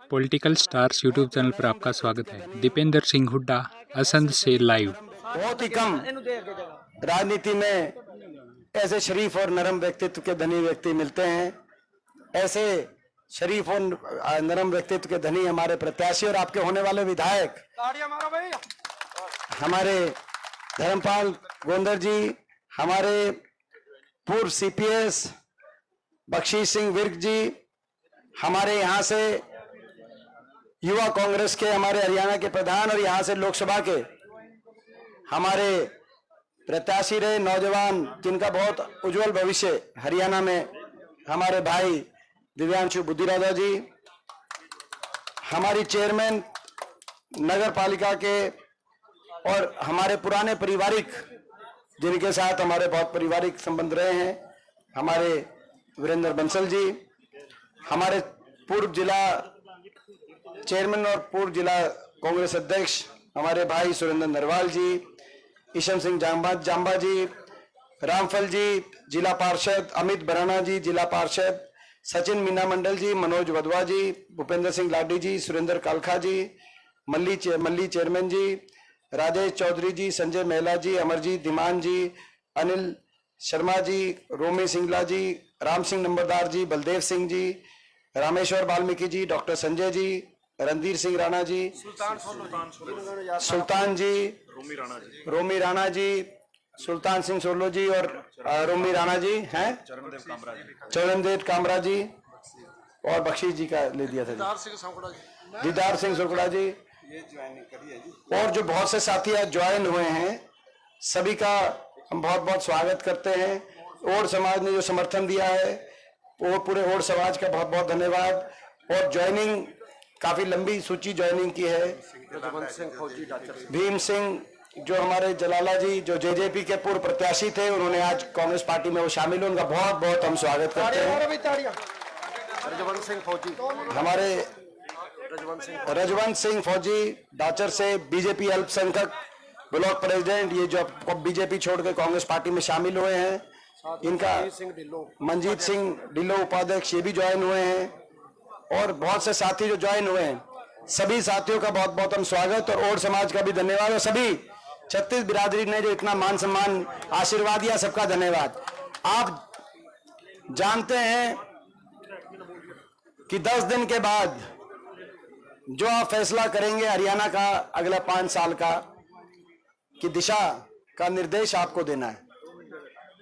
Political stars YouTube channel पर आपका स्वागत है। दीपेंद्र सिंह हुड्डा असंध से लाइव। बहुत ही कम राजनीति में ऐसे शरीफ और नरम व्यक्तित्व के धनी व्यक्ति मिलते हैं। ऐसे शरीफ और नरम व्यक्तित्व के धनी हमारे प्रत्याशी और आपके होने वाले विधायक हमारे धर्मपाल गोंदर जी, हमारे पूर्व सीपीएस बख्शीश सिंह विर्क जी, हमारे यहाँ से युवा कांग्रेस के हमारे हरियाणा के प्रधान और यहाँ से लोकसभा के हमारे प्रत्याशी रहे नौजवान जिनका बहुत उज्जवल भविष्य हरियाणा में, हमारे भाई दिव्यांशु बुद्धिराजा जी, हमारी चेयरमैन नगर पालिका के और हमारे पुराने पारिवारिक जिनके साथ हमारे बहुत पारिवारिक संबंध रहे हैं, हमारे वीरेंद्र बंसल जी, हमारे पूर्व जिला चेयरमैन और पूर्व जिला कांग्रेस अध्यक्ष हमारे भाई सुरेंद्र नरवाल जी, ईशम सिंह जांबा जी, रामफल जी जिला पार्षद, अमित बराना जी जिला पार्षद, सचिन मीना मंडल जी, मनोज वधवा जी, भूपेंद्र सिंह लाडी जी, सुरेंद्र कालखा जी, मल्ली चेयरमैन जी, राजेश चौधरी जी, संजय मेहला जी, अमरजीत धीमान जी, अनिल शर्मा जी, रोमी सिंगला जी, राम सिंह नंबरदार जी, बलदेव सिंह जी, रामेश्वर वाल्मीकि जी, डॉक्टर संजय जी, रणधीर सिंह राणा जी, सुल्तान जी, रोमी राणा जी, सुल्तान सिंह सोलो जी और रोमी राणा जी हैं, चरणदेव कामरा जी और बख्शीश जी का ले दिया था, दीदार सिंह सुकड़ा जी और जो बहुत से साथी आज ज्वाइन हुए हैं, सभी का हम बहुत बहुत स्वागत करते हैं। ओड समाज ने जो समर्थन दिया है वो पूरे ओड समाज का बहुत बहुत धन्यवाद। और ज्वाइनिंग काफी लंबी सूची ज्वाइनिंग की है। भीम सिंह जो हमारे जलाला जी जो जेजेपी के पूर्व प्रत्याशी थे, उन्होंने आज कांग्रेस पार्टी में वो शामिल हुए, उनका बहुत बहुत हम स्वागत करते हैं। हमारे रजवंत सिंह फौजी डाचर से बीजेपी अल्पसंख्यक ब्लॉक प्रेसिडेंट, ये जो बीजेपी छोड़ के कांग्रेस पार्टी में शामिल हुए हैं, इनका मंजीत सिंह ढिल्लो उपाध्यक्ष ये भी ज्वाइन हुए हैं और बहुत से साथी जो ज्वाइन हुए हैं, सभी साथियों का बहुत बहुत हम स्वागत और ओड समाज का भी धन्यवाद और सभी 36 बिरादरी ने जो इतना मान सम्मान आशीर्वाद दिया, सबका धन्यवाद। आप जानते हैं कि 10 दिन के बाद जो आप फैसला करेंगे हरियाणा का अगला 5 साल का की दिशा का निर्देश आपको देना है।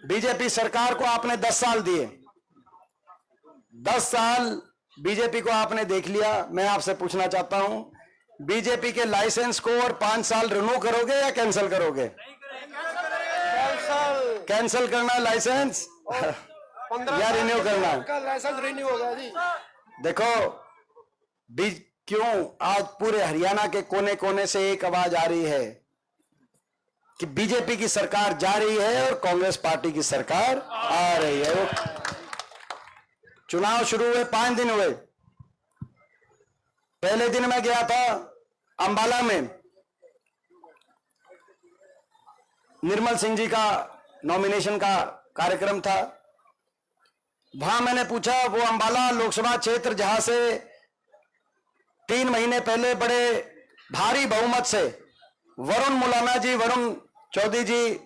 बीजेपी सरकार को आपने 10 साल दिए, 10 साल बीजेपी को आपने देख लिया। मैं आपसे पूछना चाहता हूं, बीजेपी के लाइसेंस को और 5 साल रिन्यू करोगे या कैंसिल करोगे? कैंसिल करना है लाइसेंस या रिन्यू करना है? लाइसेंस रिन्यू होगा जी। देखो क्यों आज पूरे हरियाणा के कोने कोने से एक आवाज आ रही है कि बीजेपी की सरकार जा रही है और कांग्रेस पार्टी की सरकार आ रही है। चुनाव शुरू हुए 5 दिन हुए। पहले दिन मैं गया था अंबाला में, निर्मल सिंह जी का नॉमिनेशन का कार्यक्रम था। वहां मैंने पूछा, वो अंबाला लोकसभा क्षेत्र जहां से 3 महीने पहले बड़े भारी बहुमत से वरुण चौधरी जी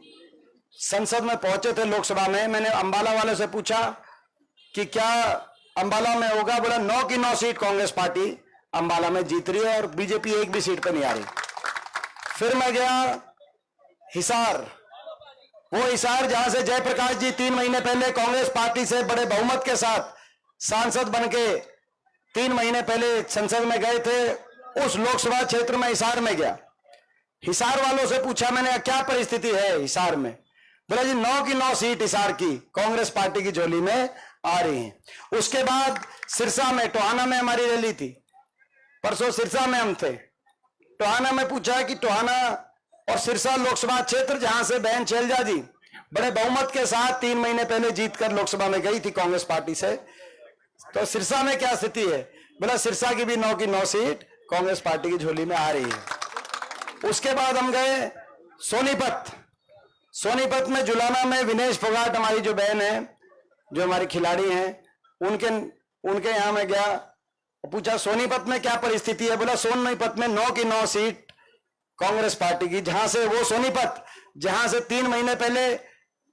संसद में पहुंचे थे लोकसभा में। मैंने अंबाला वाले से पूछा कि क्या अंबाला में होगा? बोला 9 की 9 सीट कांग्रेस पार्टी अंबाला में जीत रही है और बीजेपी एक भी सीट पर नहीं आ रही। फिर मैं गया हिसार, वो हिसार जहां से जयप्रकाश जी 3 महीने पहले कांग्रेस पार्टी से बड़े बहुमत के साथ सांसद बनके 3 महीने पहले संसद में गए थे, उस लोकसभा क्षेत्र में हिसार में गया। हिसार वालों से पूछा मैंने, क्या परिस्थिति है हिसार में? बोला जी 9 की 9 सीट हिसार की कांग्रेस पार्टी की झोली में आ रही हैं। उसके बाद सिरसा में, टोहाना में हमारी रैली थी, परसों सिरसा में हम थे। टोहाना में पूछा कि टोहाना और सिरसा लोकसभा क्षेत्र जहां से बहन शैलजा जी बड़े बहुमत के साथ 3 महीने पहले जीतकर लोकसभा में गई थी कांग्रेस पार्टी से, तो सिरसा में क्या स्थिति है? बोला सिरसा की भी 9 की 9 सीट कांग्रेस पार्टी की झोली में आ रही है। उसके बाद हम गए सोनीपत। सोनीपत में जुलाना में विनेश फोगाट हमारी जो बहन है, जो हमारी खिलाड़ी हैं, उनके यहां मैं गया, पूछा सोनीपत में क्या परिस्थिति है। बोला सोनीपत में 9 की 9 सीट कांग्रेस पार्टी की, जहां से वो सोनीपत जहां से 3 महीने पहले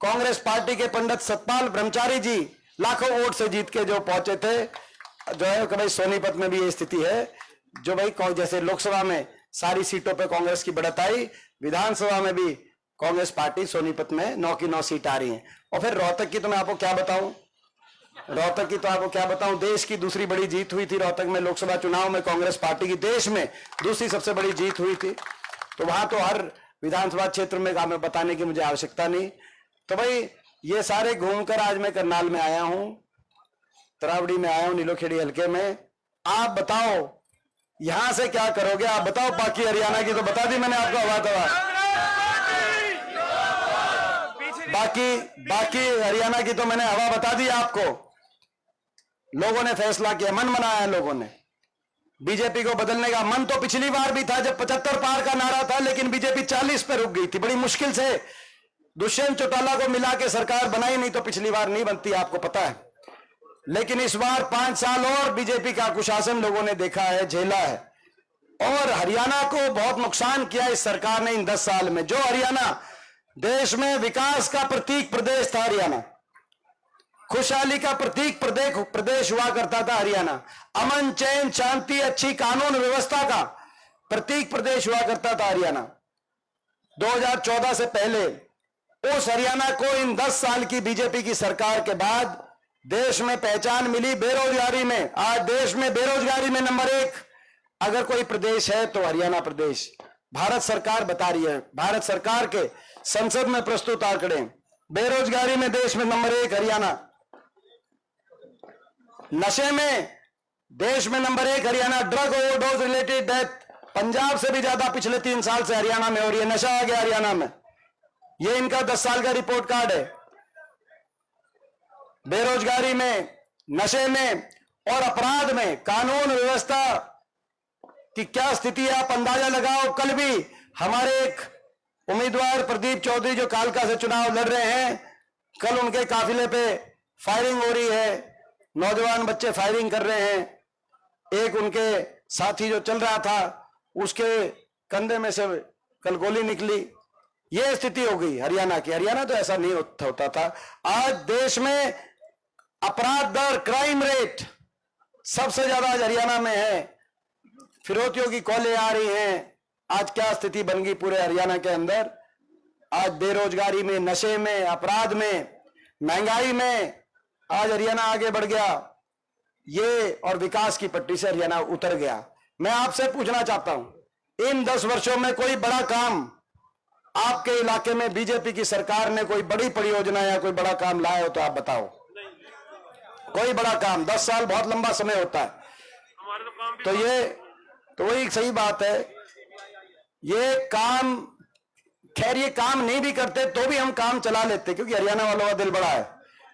कांग्रेस पार्टी के पंडित सतपाल ब्रह्मचारी जी लाखों वोट से जीत के जो पहुंचे थे, जो है कि भाई सोनीपत में भी ये स्थिति है। जो भाई जैसे लोकसभा में सारी सीटों पे कांग्रेस की बढ़त आई, विधानसभा में भी कांग्रेस पार्टी सोनीपत में 9 की 9 सीट आ रही है। और फिर रोहतक की तो मैं आपको क्या बताऊं, रोहतक की तो आपको क्या बताऊं, देश की दूसरी बड़ी जीत हुई थी रोहतक में लोकसभा चुनाव में, कांग्रेस पार्टी की देश में दूसरी सबसे बड़ी जीत हुई थी। तो वहां तो हर विधानसभा क्षेत्र में हमें बताने की मुझे आवश्यकता नहीं। तो भाई ये सारे घूमकर आज मैं करनाल में आया हूं, तरावड़ी में आया हूं, नीलोखेड़ी हल्के में। आप बताओ यहां से क्या करोगे, आप बताओ। बाकी हरियाणा की तो बता दी मैंने आपको हवा तवा, बाकी हरियाणा की तो मैंने हवा बता दी आपको। लोगों ने फैसला किया, मन बनाया लोगों ने बीजेपी को बदलने का। मन तो पिछली बार भी था जब 75 पार का नारा था, लेकिन बीजेपी 40 पे रुक गई थी। बड़ी मुश्किल से दुष्यंत चौटाला को मिला के सरकार बनाई, नहीं तो पिछली बार नहीं बनती, आपको पता है। लेकिन इस बार 5 साल और बीजेपी का कुशासन लोगों ने देखा है, झेला है, और हरियाणा को बहुत नुकसान किया इस सरकार ने इन 10 साल में। जो हरियाणा देश में विकास का प्रतीक प्रदेश था, हरियाणा खुशहाली का प्रतीक प्रदेश हुआ करता था, हरियाणा अमन चैन शांति अच्छी कानून व्यवस्था का प्रतीक प्रदेश हुआ करता था हरियाणा। 2014 से पहले उस हरियाणा को इन 10 साल की बीजेपी की सरकार के बाद देश में पहचान मिली बेरोजगारी में। आज देश में बेरोजगारी में नंबर 1 अगर कोई प्रदेश है तो हरियाणा प्रदेश। भारत सरकार बता रही है, भारत सरकार के संसद में प्रस्तुत आंकड़े, बेरोजगारी में देश में नंबर 1 हरियाणा, नशे में देश में number 1 Haryana, drug overdose related death Punjab से भी ज्यादा पिछले 3 साल से हरियाणा में हो रही है। नशा आ गया हरियाणा में, ये इनका 10 साल का रिपोर्ट कार्ड है। बेरोजगारी में, नशे में और अपराध में, कानून व्यवस्था की क्या स्थिति है आप अंदाजा लगाओ। कल भी हमारे एक उम्मीदवार प्रदीप चौधरी जो कालका से चुनाव लड़ रहे हैं, कल उनके काफिले पे फायरिंग हो रही है, नौजवान बच्चे फायरिंग कर रहे हैं। एक उनके साथी जो चल रहा था उसके कंधे में से कल गोली निकली। ये स्थिति हो गई हरियाणा की। हरियाणा तो ऐसा नहीं होता था। आज देश में अपराध दर, क्राइम रेट सबसे ज्यादा आज हरियाणा में है। फिरौतियों की कॉलें आ रही हैं। आज क्या स्थिति बन गई पूरे हरियाणा के अंदर। आज बेरोजगारी में, नशे में, अपराध में, महंगाई में आज हरियाणा आगे बढ़ गया। ये और विकास की पट्टी से हरियाणा उतर गया। मैं आपसे पूछना चाहता हूं, इन 10 वर्षों में कोई बड़ा काम आपके इलाके में बीजेपी की सरकार ने कोई बड़ी परियोजना या कोई बड़ा काम लाया हो तो आप बताओ। कोई बड़ा काम, 10 साल बहुत लंबा समय होता है। तो वही सही बात है। ये काम, खैर ये काम नहीं भी करते तो भी हम काम चला लेते क्योंकि हरियाणा वालों का दिल बड़ा है।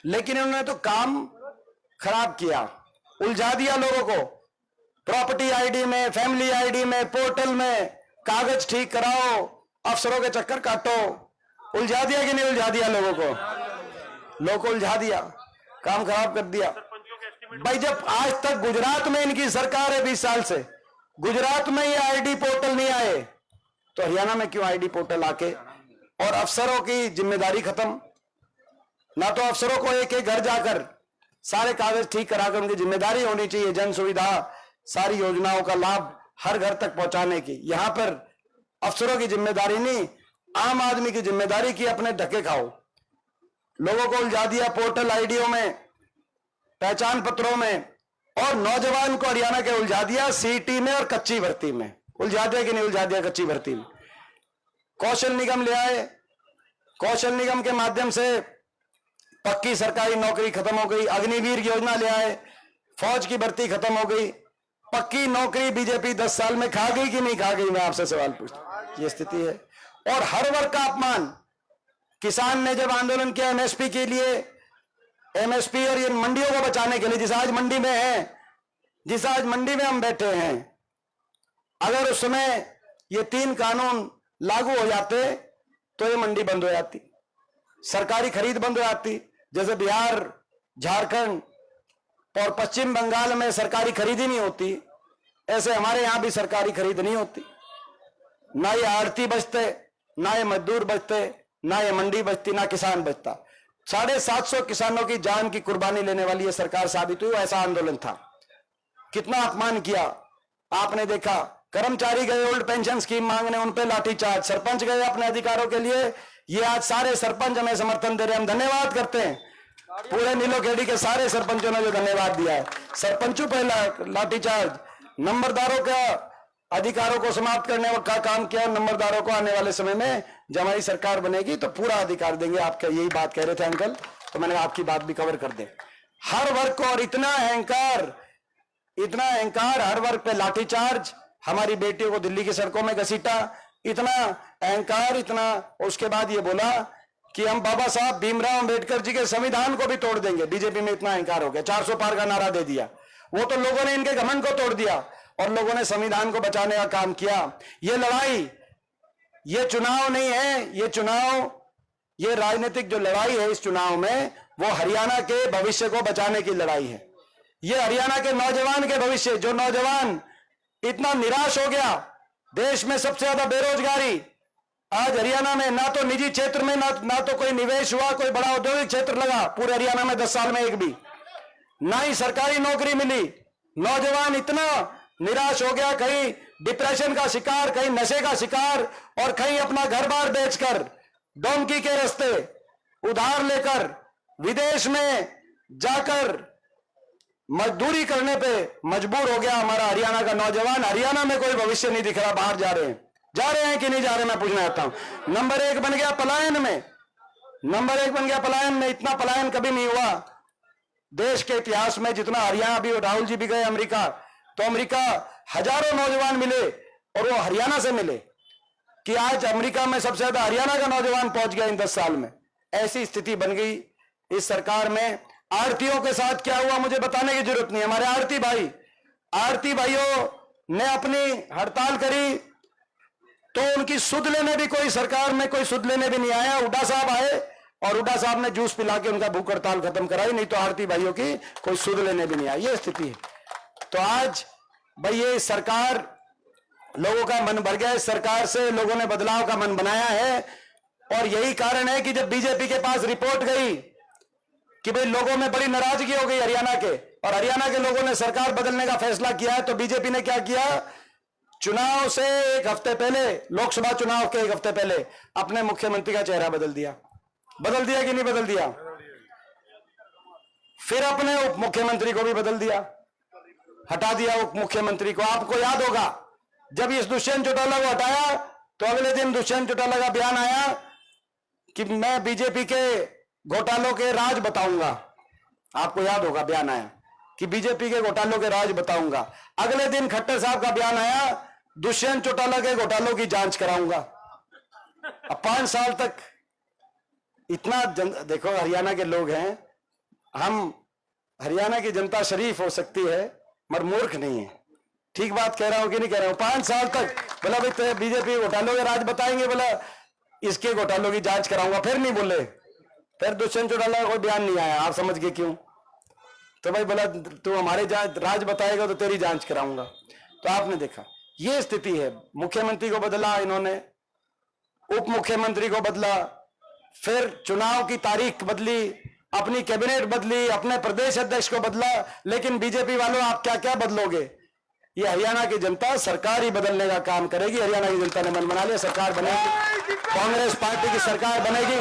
लेकिन इन्होंने तो काम खराब किया, उलझा दिया लोगों को। प्रॉपर्टी आईडी में, फैमिली आईडी में, पोर्टल में कागज ठीक कराओ, अफसरों के चक्कर काटो। उलझा दिया कि नहीं उलझा दिया लोगों को उलझा दिया, काम खराब कर दिया। भाई जब आज तक गुजरात में इनकी सरकार है 20 साल से, गुजरात में ये आईडी पोर्टल नहीं आए, तो हरियाणा में क्यों आईडी पोर्टल आके। और अफसरों की जिम्मेदारी खत्म। ना तो अफसरों को एक एक घर जाकर सारे कागज ठीक कराकर उनकी जिम्मेदारी होनी चाहिए, जन सुविधा सारी योजनाओं का लाभ हर घर तक पहुंचाने की। यहां पर अफसरों की जिम्मेदारी नहीं, आम आदमी की जिम्मेदारी की अपने धक्के खाओ। लोगों को उलझा दिया पोर्टल आईडियों में, पहचान पत्रों में, और नौजवान को हरियाणा के उलझा दिया सीटी में और कच्ची भर्ती में। उलझा दिया कि नहीं उलझा दिया कच्ची भर्ती में। कौशल निगम ले आए, कौशल निगम के माध्यम से पक्की सरकारी नौकरी खत्म हो गई। अग्निवीर योजना ले आए, फौज की भर्ती खत्म हो गई। पक्की नौकरी बीजेपी 10 साल में खा गई कि नहीं खा गई, मैं आपसे सवाल पूछता हूं। ये स्थिति है। और हर वर्ग का अपमान। किसान ने जब आंदोलन किया एमएसपी के लिए, एमएसपी और इन मंडियों को बचाने के लिए, जिस आज मंडी में है, जिस आज मंडी में हम बैठे हैं, अगर उस समय ये 3 कानून लागू हो जाते तो ये मंडी बंद हो जाती। सरकारी खरीद बंद हो जाती, जैसे बिहार, झारखंड और पश्चिम बंगाल में सरकारी खरीद ही नहीं होती, ऐसे हमारे यहां भी सरकारी खरीद नहीं होती। ना ये आड़ती बचते, ना ये मजदूर बचते, ना ये मंडी बचती, ना किसान बचता। 750 किसानों की जान की कुर्बानी लेने वाली ये सरकार साबित हुई। ऐसा आंदोलन था, कितना अपमान किया आपने देखा। कर्मचारी गए ओल्ड पेंशन स्कीम मांगने, उन पे लाठीचार्ज। सरपंच गए अपने अधिकारों के लिए, ये आज सारे सरपंच हमें समर्थन दे रहे हैं, हम धन्यवाद करते हैं। पूरे नीलोखेड़ी के सारे सरपंचों ने जो धन्यवाद दिया है। सरपंचों पे लाठीचार्ज, नंबरदारों का अधिकारों को समाप्त करने का काम किया। नंबरदारों को आने वाले समय में जब हमारी सरकार बनेगी तो पूरा अधिकार देंगे। आपका यही बात कह रहे थे अंकल, तो मैंने आपकी बात भी कवर कर दे। हर वर्ग को, और इतना अहंकार, हर वर्ग पे लाठीचार्ज, हमारी बेटियों को दिल्ली की सड़कों में घसीटा, इतना अहंकार, इतना। उसके बाद ये बोला कि हम बाबा साहब भीमराव अंबेडकर जी के संविधान को भी तोड़ देंगे। बीजेपी में इतना अहंकार हो गया, 400 पार का नारा दे दिया। वो तो लोगों ने इनके घमंड को तोड़ दिया और लोगों ने संविधान को बचाने का काम किया। ये लड़ाई, ये चुनाव नहीं है, ये चुनाव, ये राजनीतिक जो लड़ाई है इस चुनाव में, वो हरियाणा के भविष्य को बचाने की लड़ाई है। ये हरियाणा के नौजवान के भविष्य, जो नौजवान इतना निराश हो गया, देश में सबसे ज्यादा बेरोजगारी आज हरियाणा में, ना तो निजी क्षेत्र में ना तो कोई निवेश हुआ, कोई बड़ा औद्योगिक क्षेत्र लगा पूरे हरियाणा में 10 साल में एक भी, ना ही सरकारी नौकरी मिली। नौजवान इतना निराश हो गया, कहीं डिप्रेशन का शिकार, कहीं नशे का शिकार, और कहीं अपना घर बार बेचकर, डोंकी के रास्ते उधार लेकर, विदेश में जाकर मजदूरी करने पे मजबूर हो गया हमारा हरियाणा का नौजवान। हरियाणा में कोई भविष्य नहीं दिख रहा। बाहर जा रहे हैं कि नहीं जा रहे, मैं पूछना चाहता हूं। नंबर 1 बन गया पलायन में, नंबर 1 बन गया पलायन में। इतना पलायन कभी नहीं हुआ देश के इतिहास में जितना हरियाणा भी। राहुल जी भी गए अमेरिका, तो अमेरिका हजारों नौजवान मिले और वो हरियाणा से मिले, कि आज अमेरिका में सबसे ज्यादा हरियाणा का नौजवान पहुंच गया इन 10 साल में। ऐसी स्थिति बन गई इस सरकार में। आड़तियों के साथ क्या हुआ मुझे बताने की जरूरत नहीं। हमारे आड़ती भाइयों ने अपनी हड़ताल करी तो उनकी सुध लेने भी कोई सरकार में कोई सुध लेने भी नहीं आया। हुड्डा साहब आए और हुड्डा साहब ने जूस पिला के उनका भूख हड़ताल खत्म कराई, नहीं तो आड़ती भाइयों की कोई सुध लेने भी नहीं आई। ये स्थिति है। तो आज भाई ये सरकार, लोगों का मन भर गया इस सरकार से, लोगों ने बदलाव का मन बनाया है। और यही कारण है कि जब बीजेपी के पास रिपोर्ट गई कि भाई लोगों में बड़ी नाराजगी हो गई हरियाणा के, और हरियाणा के लोगों ने सरकार बदलने का फैसला किया है, तो बीजेपी ने क्या किया, चुनाव से एक हफ्ते पहले, लोकसभा चुनाव के एक हफ्ते पहले अपने मुख्यमंत्री का चेहरा बदल दिया कि नहीं बदल दिया? फिर अपने उप मुख्यमंत्री को भी बदल दिया, हटा दिया उप मुख्यमंत्री को। आपको याद होगा जब इस दुष्यंत चौटाला को हटाया तो अगले दिन दुष्यंत चौटाला का बयान आया कि मैं बीजेपी के घोटालों के राज बताऊंगा। आपको याद होगा बयान आया कि बीजेपी के घोटालों के राज बताऊंगा। अगले दिन खट्टर साहब का बयान आया, दुष्यंत चौटाला के घोटालों की जांच कराऊंगा। अब 5 साल तक इतना देखो, हरियाणा के लोग हैं हम, हरियाणा की जनता शरीफ हो सकती है मगर मूर्ख नहीं है। ठीक बात कह रहा हूं कि नहीं कह रहा हूं? 5 साल तक बोला भाई बीजेपी घोटालों के राज बताएंगे, बोला इसके घोटालों की जांच कराऊंगा, फिर नहीं बोले। फिर दुष्यंत चौटाला का कोई बयान नहीं आया। आप समझ गए क्यों? तो भाई बोला तू हमारे राज बताएगा तो तेरी जांच कराऊंगा। तो आपने देखा ये स्थिति है। मुख्यमंत्री को बदला इन्होंने, उप मुख्यमंत्री को बदला, फिर चुनाव की तारीख बदली, अपनी कैबिनेट बदली, अपने प्रदेश अध्यक्ष को बदला। लेकिन बीजेपी वालों आप क्या क्या बदलोगे? ये हरियाणा की जनता सरकार ही बदलने का काम करेगी। हरियाणा की जनता ने मन बना लिया, सरकार बनेगी, कांग्रेस पार्टी की सरकार बनेगी,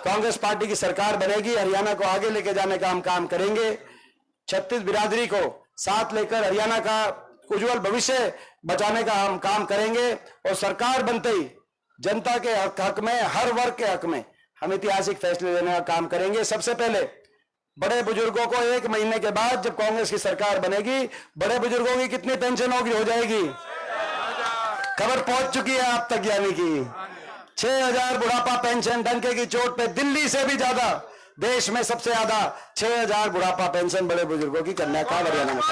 कांग्रेस पार्टी की सरकार बनेगी। हरियाणा को आगे लेके जाने का हम काम करेंगे। 36 बिरादरी को साथ लेकर हरियाणा का उज्जवल भविष्य बचाने का हम काम करेंगे। और सरकार बनते ही जनता के हक में, हर वर्ग के हक में हम ऐतिहासिक फैसले लेने का काम करेंगे। सबसे पहले बड़े बुजुर्गों को 1 महीने के बाद जब कांग्रेस की सरकार बनेगी, बड़े बुजुर्गों की कितनी पेंशन होगी, हो जाएगी? खबर पहुंच चुकी है आप तक, यानी कि 6000 बुढ़ापा पेंशन। डंके की चोट पे दिल्ली से भी ज्यादा, देश में सबसे ज्यादा 6000 बुढ़ापा पेंशन बड़े बुजुर्गों की कन्या का हरियाणा में।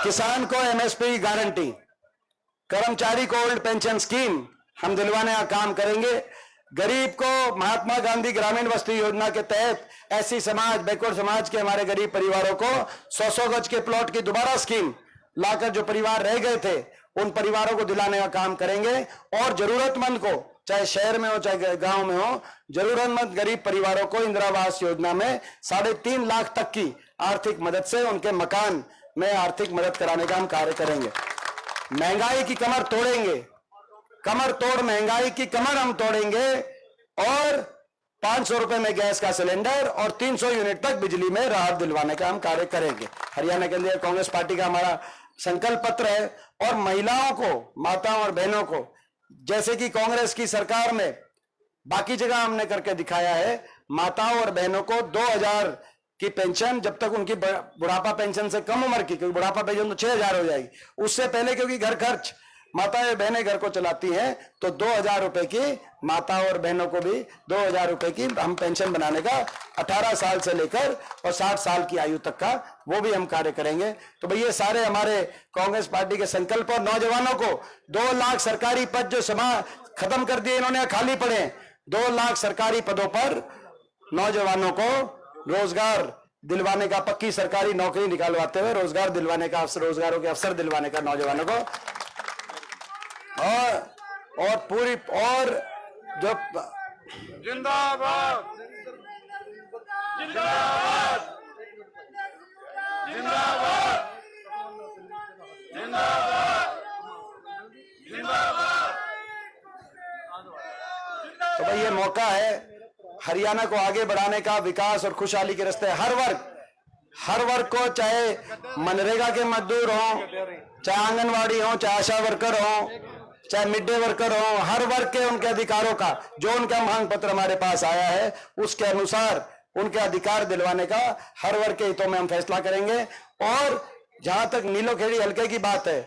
किसान को एमएसपी गारंटी, कर्मचारी को ओल्ड पेंशन स्कीम हम दिलवाने का काम करेंगे। गरीब को महात्मा गांधी ग्रामीण वसति योजना के तहत एससी समाज, बैकवर्ड समाज के हमारे गरीब परिवारों को 100-100 गज के प्लॉट की दोबारा स्कीम लाकर जो परिवार रह गए थे उन परिवारों को दिलाने का काम करेंगे। और जरूरतमंद को, चाहे शहर में हो चाहे गांव में हो, जरूरतमंद गरीब परिवारों को इंदिरा आवास योजना में 3.5 लाख तक की आर्थिक मदद से उनके मकान में आर्थिक मदद कराने का हम कार्य करेंगे। महंगाई की कमर तोड़ेंगे, कमर तोड़ महंगाई की कमर हम तोड़ेंगे। और 500 रुपए में गैस का सिलेंडर और 300 यूनिट तक बिजली में राहत दिलवाने का हम कार्य करेंगे। हरियाणा के अंदर कांग्रेस पार्टी का हमारा संकल्प पत्र है। और महिलाओं को, माताओं और बहनों को, जैसे कि कांग्रेस की सरकार में बाकी जगह हमने करके दिखाया है, माताओं और बहनों को 2000 की पेंशन, जब तक उनकी बुढ़ापा पेंशन से कम उम्र की, क्योंकि बुढ़ापा पेंशन तो 6000 हो जाएगी, उससे पहले, क्योंकि घर खर्च माताएं बहनें घर को चलाती हैं, तो 2000 रुपए की माताओं और बहनों को भी 2000 रुपए की हम पेंशन बनाने का 18 साल से लेकर और 60 साल की आयु तक का वो भी हम कार्य करेंगे। तो भाई ये सारे हमारे कांग्रेस पार्टी के संकल्प। और नौजवानों को 2 लाख सरकारी पद जो समा खत्म कर दिए इन्होंने, खाली पड़े, 2 लाख सरकारी पदों पर नौजवानों को रोजगार दिलवाने का, पक्की सरकारी नौकरी निकालवाते हुए रोजगार दिलवाने का अवसर, रोजगारों के अवसर दिलवाने का नौजवानों को। और पूरी और जो जिंदाबाद जिंदाबाद जिंदाबाद जिंदाबाद जिंदाबाद। तो भाई ये मौका है हरियाणा को आगे बढ़ाने का, विकास और खुशहाली के रास्ते। हर वर्ग को, चाहे मनरेगा के मजदूर हो, चाहे आंगनवाड़ी हो, चाहे आशा वर्कर हो, चाहे मिड डे वर्कर हो, हर वर्ग के उनके अधिकारों का, जो उनका मांग पत्र हमारे पास आया है उसके अनुसार उनके अधिकार दिलवाने का हर वर्ग के हितों में हम फैसला करेंगे। और जहां तक नीलोखेड़ी हल्के की बात है,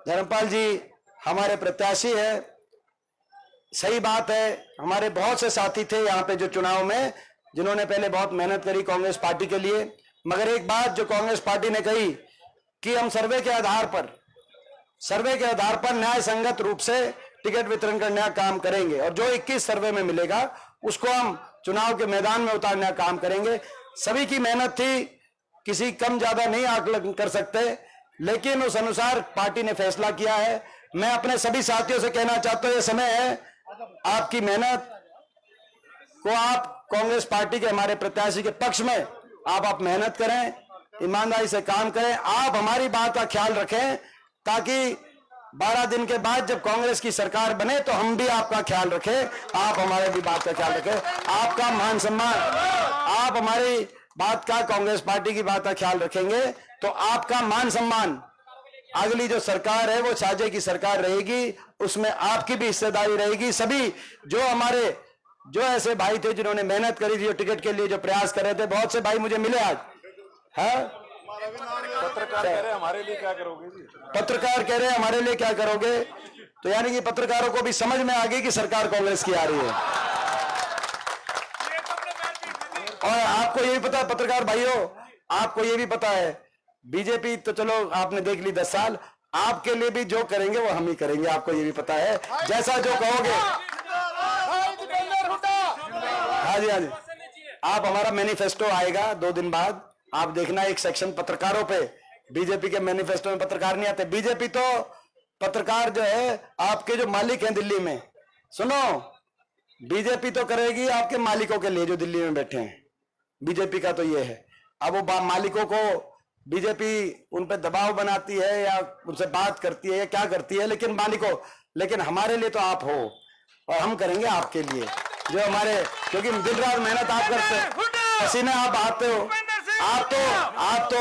धर्मपाल जी हमारे प्रत्याशी है, सही बात है। हमारे बहुत से साथी थे यहाँ पे जो चुनाव में, जिन्होंने पहले बहुत मेहनत करी कांग्रेस पार्टी के लिए। मगर एक बात जो कांग्रेस पार्टी ने कही कि हम सर्वे के आधार पर न्याय संगत रूप से टिकट वितरण करने का काम करेंगे। और जो 21 सर्वे में मिलेगा उसको हम चुनाव के मैदान में उतारने का काम करेंगे। सभी की मेहनत थी, किसी कम ज्यादा नहीं आकलन कर सकते, लेकिन उस अनुसार पार्टी ने फैसला किया है। मैं अपने सभी साथियों से कहना चाहता हूं, यह समय है आपकी मेहनत को, आप कांग्रेस पार्टी के हमारे प्रत्याशी के पक्ष में आप मेहनत करें, ईमानदारी से काम करें। आप हमारी बात का ख्याल रखें ताकि 12 दिन के बाद जब कांग्रेस की सरकार बने तो हम भी आपका ख्याल रखें, आप हमारे भी बात का ख्याल रखें। आपका मान सम्मान, आप हमारी बात का, कांग्रेस पार्टी की बात का ख्याल रखेंगे तो आपका मान सम्मान, अगली जो सरकार है वो साझे की सरकार रहेगी, उसमें आपकी भी हिस्सेदारी रहेगी। सभी जो हमारे, जो ऐसे भाई थे जिन्होंने मेहनत करी थी, जो टिकट के लिए जो प्रयास कर रहे थे, बहुत से भाई मुझे मिले आज। है पत्रकार कह रहे हमारे लिए क्या करोगे जी? पत्रकार कह रहे हैं हमारे लिए क्या करोगे, तो यानी कि पत्रकारों को भी समझ में आ गई कि सरकार कांग्रेस की आ रही है। और आपको ये भी पता है पत्रकार भाइयों, आपको ये भी पता है बीजेपी तो चलो आपने देख ली 10 साल, आपके लिए भी जो करेंगे वो हम ही करेंगे, आपको ये भी पता है। जैसा जो कहोगे, हाँ जी हाँ जी, आप, हमारा मैनिफेस्टो आएगा 2 दिन बाद, आप देखना एक सेक्शन पत्रकारों पे। बीजेपी के मैनिफेस्टो में पत्रकार नहीं आते। बीजेपी तो पत्रकार जो है आपके जो मालिक हैं दिल्ली में, सुनो, बीजेपी तो करेगी आपके मालिकों के लिए जो दिल्ली में बैठे हैं। बीजेपी का तो ये है, अब वो मालिकों को बीजेपी उन पे दबाव बनाती है या उनसे बात करती है या क्या करती है, लेकिन मालिकों, लेकिन हमारे लिए तो आप हो और हम करेंगे आपके लिए जो हमारे, क्योंकि दिन रात मेहनत आप करते हो, पसीने आप बहाते हो,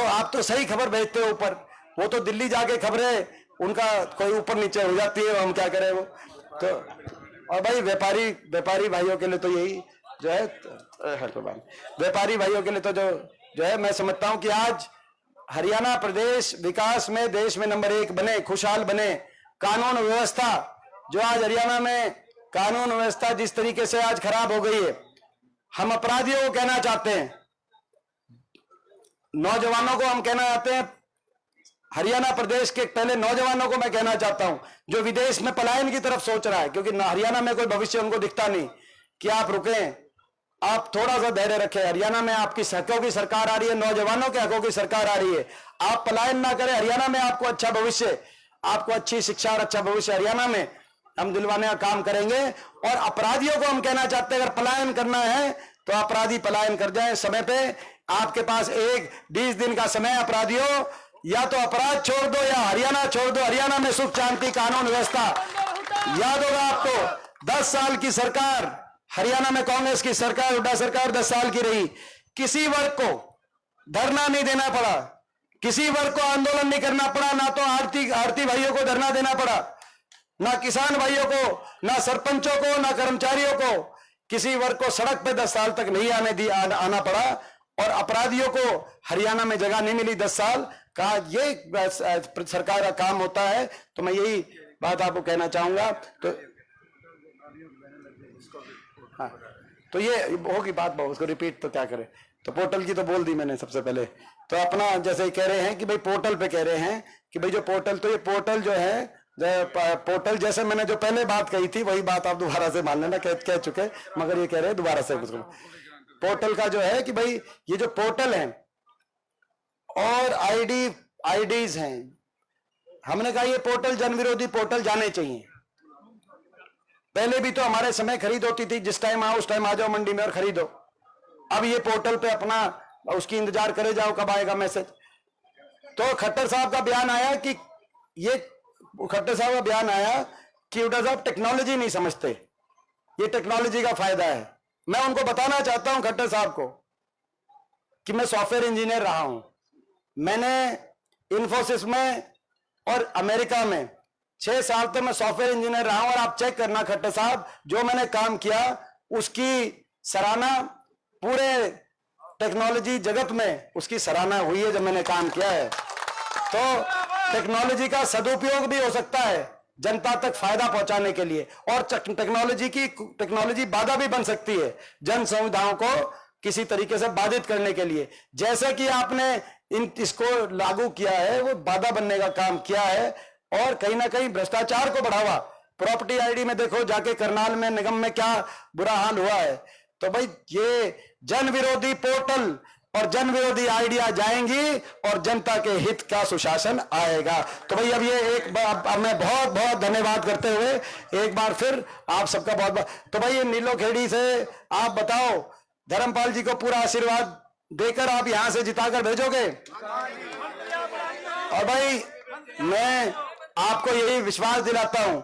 आप तो सही खबर भेजते हो ऊपर, वो तो दिल्ली जाके खबरें उनका कोई ऊपर नीचे हो जाती है, हम क्या करें वो तो। और भाई व्यापारी भाइयों के लिए तो यही जो है, व्यापारी भाइयों के लिए तो जो है, मैं समझता हूं कि आज हरियाणा प्रदेश विकास में देश में नंबर 1 बने, खुशहाल बने। कानून व्यवस्था, जो आज हरियाणा में कानून व्यवस्था जिस तरीके से आज खराब हो गई है, हम अपराधियों को कहना चाहते हैं, नौजवानों को हम कहना चाहते हैं, हरियाणा प्रदेश के पहले नौजवानों को मैं कहना चाहता हूं जो विदेश में पलायन की तरफ सोच रहा है, क्योंकि हरियाणा में कोई भविष्य उनको दिखता नहीं, कि आप रुकें, आप थोड़ा सा धैर्य रखें। हरियाणा में आपकी हकों की सरकार आ रही है, नौजवानों के हकों की सरकार आ रही है। आप पलायन ना करें, हरियाणा में आपको अच्छा भविष्य, आपको अच्छी शिक्षा और अच्छा भविष्य हरियाणा में हम दिलवाने का काम करेंगे। और अपराधियों को हम कहना चाहते हैं, अगर पलायन करना है तो अपराधी पलायन कर जाए समय पे। आपके पास 20 दिन का समय, अपराधियों या तो अपराध छोड़ दो या हरियाणा छोड़ दो। हरियाणा में सुख शांति कानून व्यवस्था, याद होगा आपको 10 साल की सरकार, हरियाणा में कांग्रेस की सरकार, हुड्डा सरकार 10 साल की रही, किसी वर्ग को धरना नहीं देना पड़ा, किसी वर्ग को आंदोलन नहीं करना पड़ा, ना तो आरती भाइयों को धरना देना पड़ा, ना किसान भाइयों को, ना सरपंचों को, ना कर्मचारियों को, किसी वर्ग को सड़क पे 10 साल तक नहीं आना पड़ा। और अपराधियों को हरियाणा में जगह नहीं मिली 10 साल का, ये सरकार का काम होता है। तो मैं यही बात आपको कहना चाहूंगा। तो हाँ, तो ये होगी बात, उसको रिपीट तो क्या करें। तो पोर्टल की तो बोल दी मैंने सबसे पहले। तो अपना जैसे कह रहे हैं कि भाई पोर्टल पे कह रहे हैं कि भाई जो पोर्टल, तो ये पोर्टल जो है, पोर्टल जैसे मैंने जो पहले बात कही थी वही बात आप दोबारा से मान लेना, कह चुके, मगर ये कह रहे हैं दोबारा से कुछ। पोर्टल का जो है कि भाई ये जो पोर्टल है और आईडीज हैं, हमने कहा ये पोर्टल जन विरोधी पोर्टल जाने चाहिए। पहले भी तो हमारे समय खरीद होती थी, जिस टाइम आओ उस टाइम आ जाओ मंडी में और खरीदो। अब ये पोर्टल पे अपना उसकी इंतजार करे जाओ कब आएगा मैसेज। तो खट्टर साहब का बयान आया कि हुड्डा साहब टेक्नोलॉजी नहीं समझते, ये टेक्नोलॉजी का फायदा है। मैं उनको बताना चाहता हूं खट्टर साहब को कि मैं सॉफ्टवेयर इंजीनियर रहा हूं, मैंने इन्फोसिस में और अमेरिका में 6 साल तक मैं सॉफ्टवेयर इंजीनियर रहा हूं। और आप चेक करना खट्टर साहब, जो मैंने काम किया उसकी सराहना पूरे टेक्नोलॉजी जगत में उसकी सराहना हुई है जब मैंने काम किया है। तो टेक्नोलॉजी का सदुपयोग भी हो सकता है जनता तक फायदा पहुंचाने के लिए, और टेक्नोलॉजी बाधा भी बन सकती है जन सुविधाओं को किसी तरीके से बाधित करने के लिए। जैसे कि आपने इसको लागू किया है, वो बाधा बनने का काम किया है और कहीं ना कहीं भ्रष्टाचार को बढ़ावा। प्रॉपर्टी आईडी में देखो जाके करनाल में निगम में क्या बुरा हाल हुआ है। तो भाई ये जन विरोधी पोर्टल और जन विरोधी आइडिया जाएंगी और जनता के हित का सुशासन आएगा। तो भाई अब ये अब मैं बहुत बहुत धन्यवाद करते हुए एक बार फिर आप सबका बहुत बहुत। तो भाई ये नीलोखेड़ी से आप बताओ, धर्मपाल जी को पूरा आशीर्वाद देकर आप यहां से जिताकर भेजोगे। और भाई मैं आपको यही विश्वास दिलाता हूं,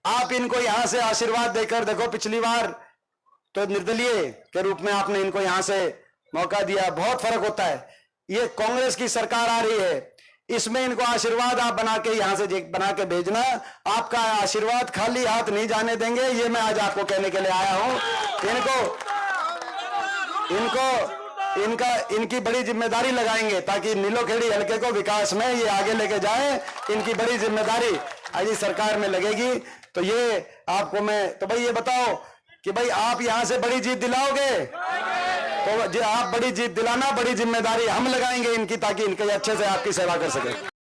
आप इनको यहां से आशीर्वाद देकर देखो, पिछली बार तो निर्दलीय के रूप में आपने इनको यहां से मौका दिया, बहुत फर्क होता है। ये कांग्रेस की सरकार आ रही है, इसमें इनको आशीर्वाद आप बना के यहां से बना के भेजना। आपका आशीर्वाद खाली हाथ नहीं जाने देंगे, ये मैं आज आपको कहने के लिए आया हूं। इनकी बड़ी जिम्मेदारी लगाएंगे ताकि नीलोखेड़ी हल्के को विकास में ये आगे लेके जाए। इनकी बड़ी जिम्मेदारी आज सरकार में लगेगी। तो ये आपको मैं, तो भाई ये बताओ कि भाई आप यहां से बड़ी जीत दिलाओगे। तो आप बड़ी जीत दिलाना, बड़ी जिम्मेदारी हम लगाएंगे इनकी, ताकि इनके अच्छे से आपकी सेवा कर सके।